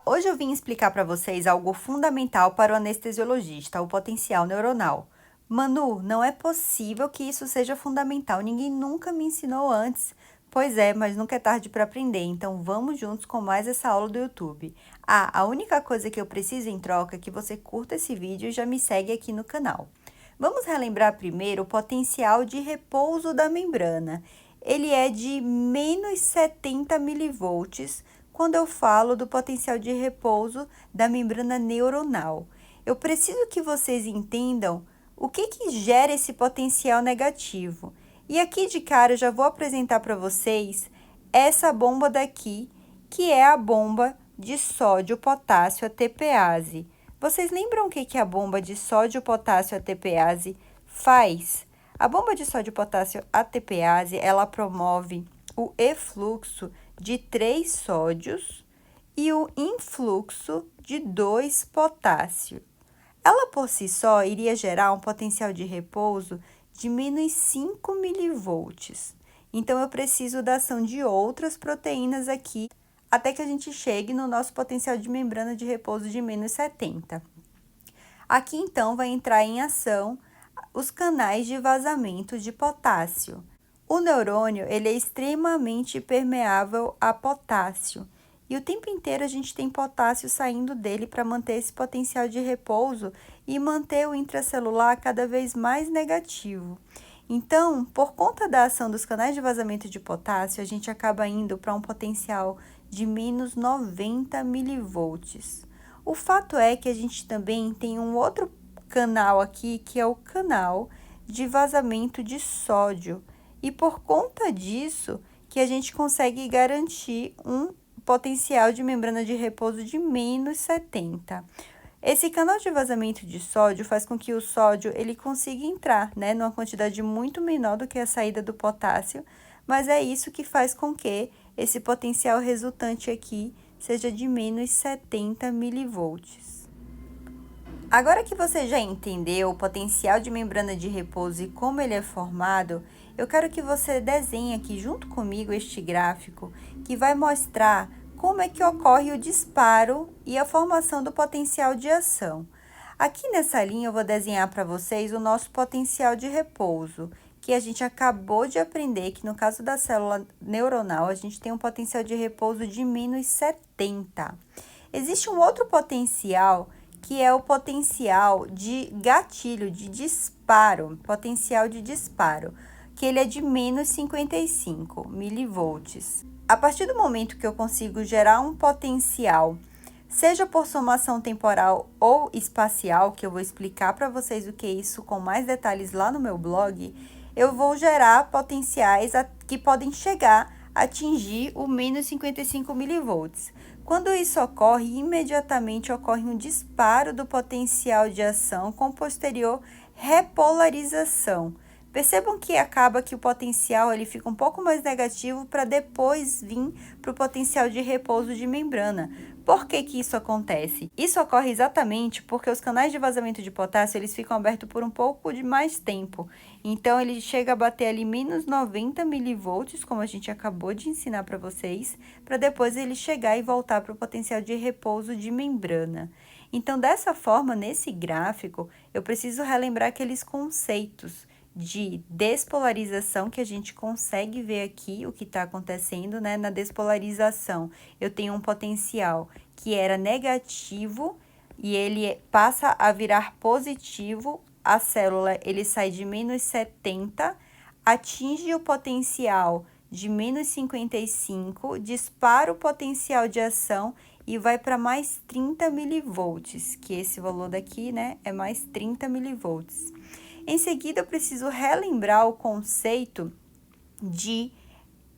Hoje eu vim explicar para vocês algo fundamental para o anestesiologista, o potencial neuronal. Manu, não é possível que isso seja fundamental, ninguém nunca me ensinou antes. Pois é, mas nunca é tarde para aprender, então vamos juntos com mais essa aula do YouTube. A única coisa que eu preciso em troca é que você curta esse vídeo e já me segue aqui no canal. Vamos relembrar primeiro o potencial de repouso da membrana. Ele é de menos 70 milivolts quando eu falo do potencial de repouso da membrana neuronal. Eu preciso que vocês entendam o que gera esse potencial negativo. E aqui de cara eu já vou apresentar para vocês essa bomba daqui, que é a bomba de sódio-potássio ATPase. Vocês lembram o que a bomba de sódio-potássio ATPase faz? A bomba de sódio-potássio ATPase, ela promove o efluxo de 3 sódios e o influxo de 2 potássio. Ela por si só iria gerar um potencial de repouso de menos 5 milivolts. Então, eu preciso da ação de outras proteínas aqui, até que a gente chegue no nosso potencial de membrana de repouso de menos 70. Aqui, então, vai entrar em ação os canais de vazamento de potássio. O neurônio, ele é extremamente permeável a potássio. E o tempo inteiro a gente tem potássio saindo dele para manter esse potencial de repouso e manter o intracelular cada vez mais negativo. Então, por conta da ação dos canais de vazamento de potássio, a gente acaba indo para um potencial de menos 90 milivolts. O fato é que a gente também tem um outro canal aqui, que é o canal de vazamento de sódio. E por conta disso, que a gente consegue garantir um potencial de membrana de repouso de menos 70. Esse canal de vazamento de sódio faz com que o sódio ele consiga entrar, né, numa quantidade muito menor do que a saída do potássio, mas é isso que faz com que esse potencial resultante aqui seja de menos 70 milivolts. Agora que você já entendeu o potencial de membrana de repouso e como ele é formado, eu quero que você desenhe aqui junto comigo este gráfico que vai mostrar como é que ocorre o disparo e a formação do potencial de ação. Aqui nessa linha eu vou desenhar para vocês o nosso potencial de repouso, que a gente acabou de aprender que no caso da célula neuronal a gente tem um potencial de repouso de menos 70. Existe um outro potencial que é o potencial de gatilho, de disparo, potencial de disparo, que ele é de menos 55 milivolts. A partir do momento que eu consigo gerar um potencial, seja por somação temporal ou espacial, que eu vou explicar para vocês o que é isso com mais detalhes lá no meu blog, eu vou gerar potenciais que podem chegar a atingir o menos 55 milivolts. Quando isso ocorre, imediatamente ocorre um disparo do potencial de ação com posterior repolarização. Percebam que acaba que o potencial ele fica um pouco mais negativo para depois vir para o potencial de repouso de membrana. Por que isso acontece? Isso ocorre exatamente porque os canais de vazamento de potássio eles ficam abertos por um pouco de mais tempo. Então, ele chega a bater ali menos 90 milivolts, como a gente acabou de ensinar para vocês, para depois ele chegar e voltar para o potencial de repouso de membrana. Então, dessa forma, nesse gráfico, eu preciso relembrar aqueles conceitos de despolarização que a gente consegue ver aqui o que está acontecendo, né? Na despolarização, eu tenho um potencial que era negativo e ele passa a virar positivo, a célula ele sai de menos 70, atinge o potencial de menos 55, dispara o potencial de ação e vai para mais 30 milivolts, que esse valor daqui, né, é mais 30 milivolts. Em seguida, eu preciso relembrar o conceito de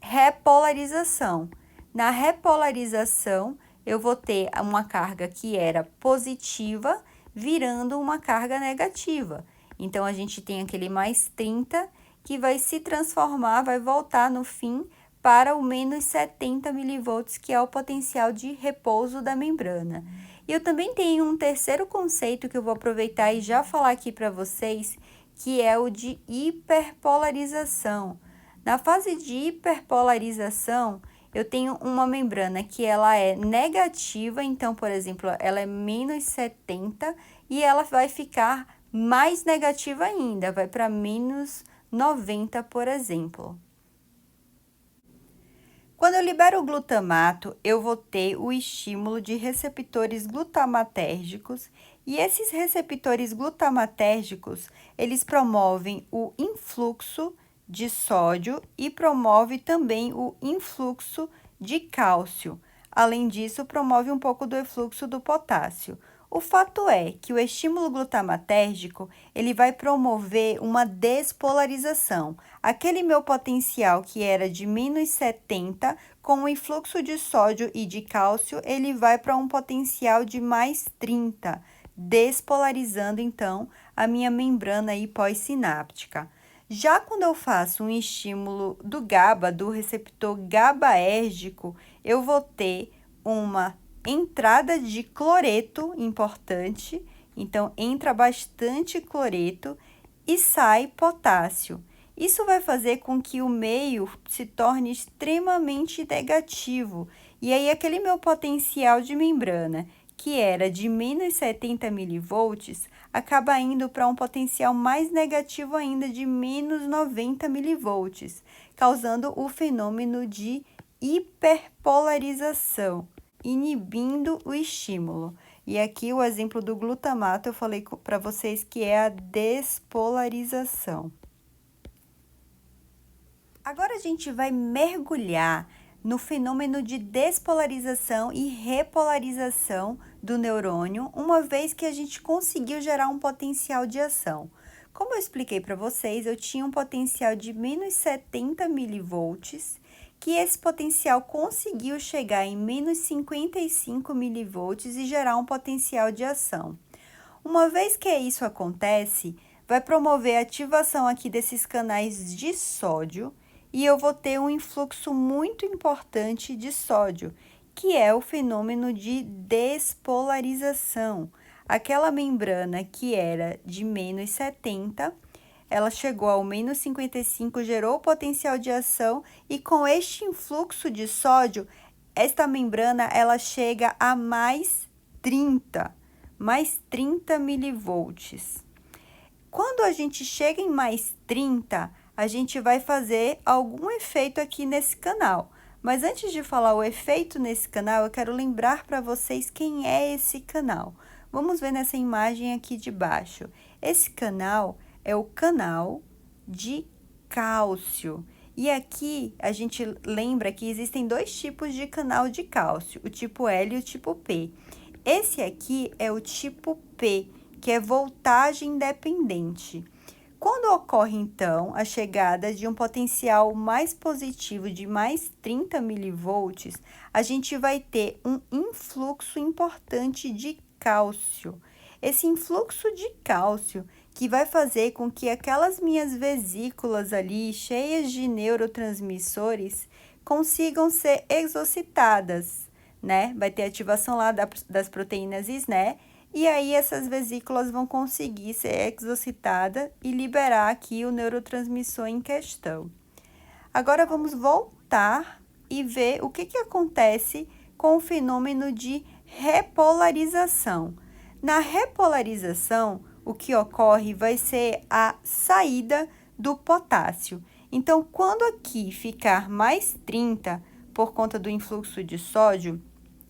repolarização. Na repolarização, eu vou ter uma carga que era positiva, virando uma carga negativa. Então, a gente tem aquele mais 30 que vai se transformar, vai voltar no fim para o menos 70 milivolts, que é o potencial de repouso da membrana. E eu também tenho um terceiro conceito que eu vou aproveitar e já falar aqui para vocês, que é o de hiperpolarização. Na fase de hiperpolarização, eu tenho uma membrana que ela é negativa, então, por exemplo, ela é menos 70 e ela vai ficar mais negativa ainda, vai para menos 90, por exemplo. Quando eu libero o glutamato, eu vou ter o estímulo de receptores glutamatérgicos, e esses receptores glutamatérgicos, eles promovem o influxo de sódio e promove também o influxo de cálcio. Além disso, promove um pouco do efluxo do potássio. O fato é que o estímulo glutamatérgico, ele vai promover uma despolarização. Aquele meu potencial que era de menos 70, com o influxo de sódio e de cálcio, ele vai para um potencial de mais 30, despolarizando, então, a minha membrana aí pós-sináptica. Já quando eu faço um estímulo do GABA, do receptor GABAérgico, eu vou ter uma entrada de cloreto importante, então entra bastante cloreto e sai potássio. Isso vai fazer com que o meio se torne extremamente negativo. E aí, aquele meu potencial de membrana, que era de menos 70 milivolts, acaba indo para um potencial mais negativo ainda de menos 90 milivolts, causando o fenômeno de hiperpolarização, inibindo o estímulo. E aqui o exemplo do glutamato eu falei para vocês que é a despolarização. Agora a gente vai mergulhar no fenômeno de despolarização e repolarização do neurônio, uma vez que a gente conseguiu gerar um potencial de ação. Como eu expliquei para vocês, eu tinha um potencial de menos 70 milivolts, que esse potencial conseguiu chegar em menos 55 milivolts e gerar um potencial de ação. Uma vez que isso acontece, vai promover a ativação aqui desses canais de sódio e eu vou ter um influxo muito importante de sódio, que é o fenômeno de despolarização. Aquela membrana que era de menos 70, ela chegou ao menos 55, gerou o potencial de ação e com este influxo de sódio, esta membrana ela chega a mais 30 milivolts. Quando a gente chega em mais 30, a gente vai fazer algum efeito aqui nesse canal. Mas antes de falar o efeito nesse canal, eu quero lembrar para vocês quem é esse canal. Vamos ver nessa imagem aqui de baixo. Esse canal é o canal de cálcio. E aqui a gente lembra que existem dois tipos de canal de cálcio, o tipo L e o tipo P. Esse aqui é o tipo P, que é voltagem independente. Quando ocorre, então, a chegada de um potencial mais positivo de mais 30 milivolts, a gente vai ter um influxo importante de cálcio. Esse influxo de cálcio que vai fazer com que aquelas minhas vesículas ali, cheias de neurotransmissores, consigam ser exocitadas, né? Vai ter ativação lá das proteínas SNE, e aí essas vesículas vão conseguir ser exocitadas e liberar aqui o neurotransmissor em questão. Agora vamos voltar e ver o que acontece com o fenômeno de repolarização. Na repolarização, o que ocorre vai ser a saída do potássio. Então, quando aqui ficar mais 30 por conta do influxo de sódio,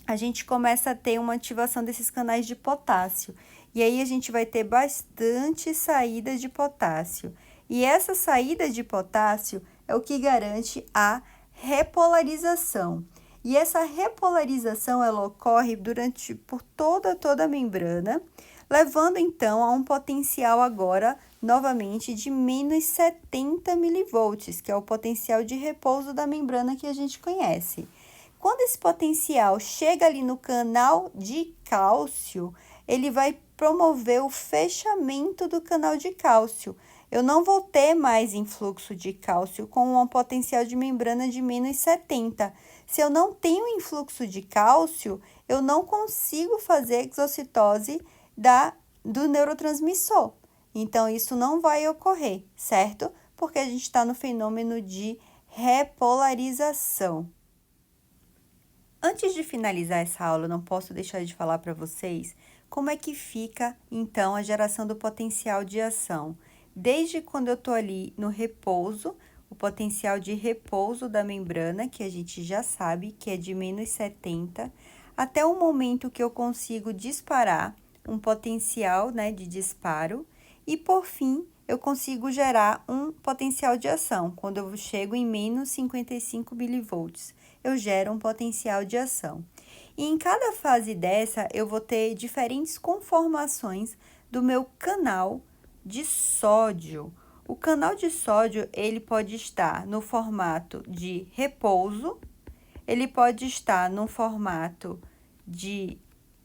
a gente começa a ter uma ativação desses canais de potássio. E aí a gente vai ter bastante saída de potássio. E essa saída de potássio é o que garante a repolarização. E essa repolarização ela ocorre por toda a membrana, levando então a um potencial agora novamente de menos 70 milivolts, que é o potencial de repouso da membrana que a gente conhece. Quando esse potencial chega ali no canal de cálcio, ele vai promover o fechamento do canal de cálcio. Eu não vou ter mais influxo de cálcio com um potencial de membrana de menos 70. Se eu não tenho influxo de cálcio, eu não consigo fazer exocitose do neurotransmissor. Então, isso não vai ocorrer, certo? Porque a gente está no fenômeno de repolarização. Antes de finalizar essa aula, eu não posso deixar de falar para vocês como é que fica, então, a geração do potencial de ação. Desde quando eu estou ali no repouso, o potencial de repouso da membrana, que a gente já sabe que é de -70, até o momento que eu consigo disparar um potencial, né, de disparo, e por fim, eu consigo gerar um potencial de ação, quando eu chego em -55 milivolts eu gero um potencial de ação. E em cada fase dessa, eu vou ter diferentes conformações do meu canal de sódio. O canal de sódio, ele pode estar no formato de repouso, ele pode estar no formato de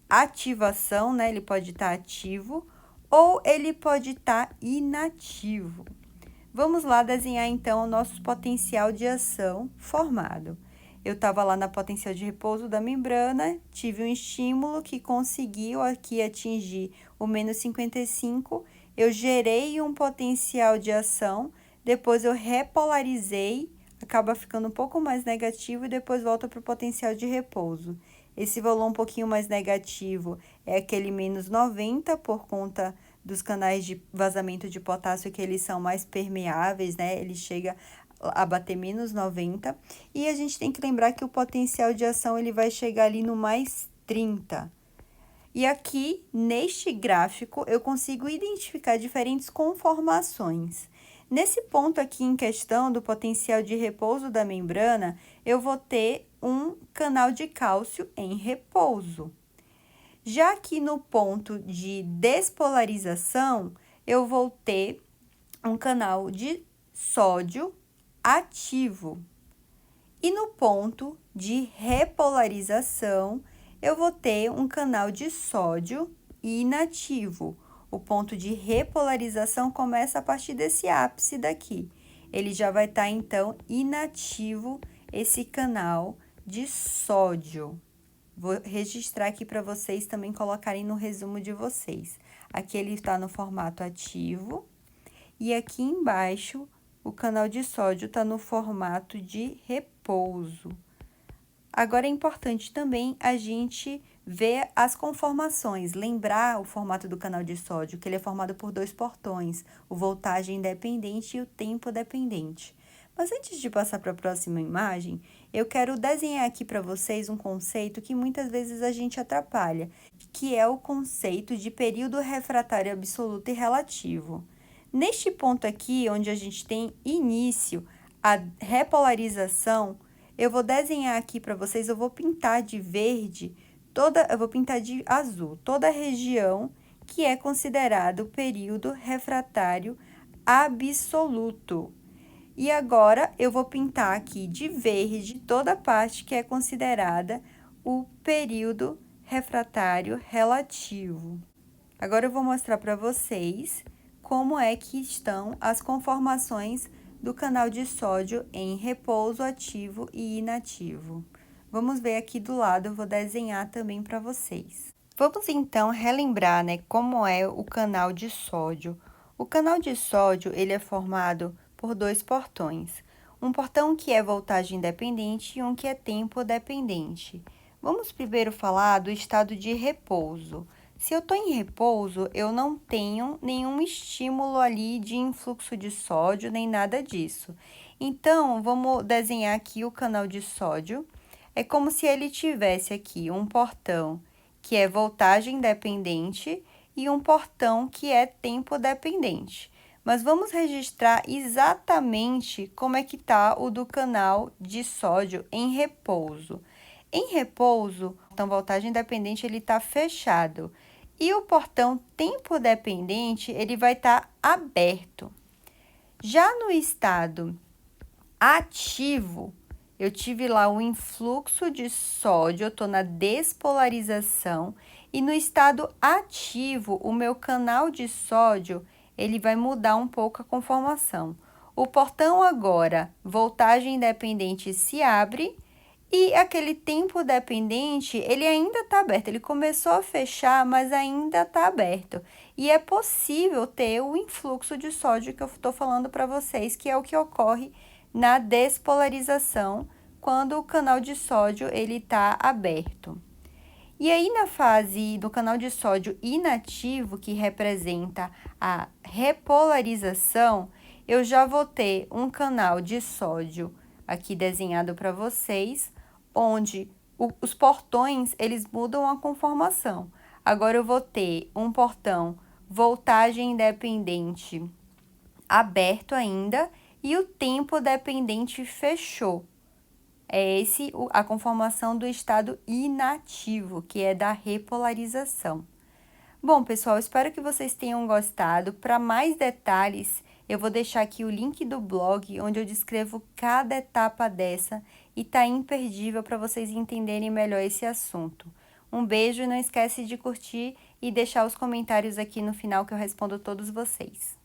ativação, né? Ele pode estar ativo, ou ele pode estar inativo. Vamos lá desenhar, então, o nosso potencial de ação formado. Eu estava lá na potencial de repouso da membrana, tive um estímulo que conseguiu aqui atingir o -55, eu gerei um potencial de ação, depois eu repolarizei, acaba ficando um pouco mais negativo e depois volta para o potencial de repouso. Esse valor um pouquinho mais negativo é aquele -90 por conta dos canais de vazamento de potássio que eles são mais permeáveis, né? Ele chega a bater -90. E a gente tem que lembrar que o potencial de ação ele vai chegar ali no +30. E aqui, neste gráfico, eu consigo identificar diferentes conformações. Nesse ponto aqui em questão do potencial de repouso da membrana, eu vou ter um canal de cálcio em repouso. Já aqui no ponto de despolarização, eu vou ter um canal de sódio ativo. E no ponto de repolarização, eu vou ter um canal de sódio inativo. O ponto de repolarização começa a partir desse ápice daqui. Ele já vai estar, então, inativo esse canal de sódio. Vou registrar aqui para vocês também colocarem no resumo de vocês. Aqui ele está no formato ativo e aqui embaixo o canal de sódio está no formato de repouso. Agora é importante também a gente ver as conformações, lembrar o formato do canal de sódio, que ele é formado por dois portões, o voltagem dependente e o tempo dependente. Mas antes de passar para a próxima imagem, eu quero desenhar aqui para vocês um conceito que muitas vezes a gente atrapalha, que é o conceito de período refratário absoluto e relativo. Neste ponto aqui, onde a gente tem início a repolarização, eu vou desenhar aqui para vocês, eu vou pintar de verde, eu vou pintar de azul, toda a região que é considerado o período refratário absoluto. E agora, eu vou pintar aqui de verde toda a parte que é considerada o período refratário relativo. Agora, eu vou mostrar para vocês como é que estão as conformações do canal de sódio em repouso ativo e inativo. Vamos ver aqui do lado, eu vou desenhar também para vocês. Vamos então relembrar, né, como é o canal de sódio. O canal de sódio, ele é formado por dois portões. Um portão que é voltagem dependente e um que é tempo dependente. Vamos primeiro falar do estado de repouso. Se eu estou em repouso, eu não tenho nenhum estímulo ali de influxo de sódio, nem nada disso. Então, vamos desenhar aqui o canal de sódio. É como se ele tivesse aqui um portão que é voltagem dependente e um portão que é tempo dependente. Mas vamos registrar exatamente como é que está o do canal de sódio em repouso. Em repouso, o portão voltagem dependente ele está fechado. E o portão tempo dependente, ele vai estar aberto. Já no estado ativo, eu tive lá o influxo de sódio, eu estou na despolarização. E no estado ativo, o meu canal de sódio, ele vai mudar um pouco a conformação. O portão agora, voltagem dependente, se abre. E aquele tempo dependente, ele ainda está aberto. Ele começou a fechar, mas ainda está aberto. E é possível ter o influxo de sódio que eu estou falando para vocês, que é o que ocorre na despolarização, quando o canal de sódio ele está aberto. E aí, na fase do canal de sódio inativo, que representa a repolarização, eu já vou ter um canal de sódio aqui desenhado para vocês, onde os portões, eles mudam a conformação. Agora, eu vou ter um portão voltagem independente aberto ainda e o tempo dependente fechou. É a conformação do estado inativo, que é da repolarização. Bom, pessoal, espero que vocês tenham gostado. Para mais detalhes, eu vou deixar aqui o link do blog, onde eu descrevo cada etapa dessa e tá imperdível para vocês entenderem melhor esse assunto. Um beijo e não esquece de curtir e deixar os comentários aqui no final que eu respondo todos vocês.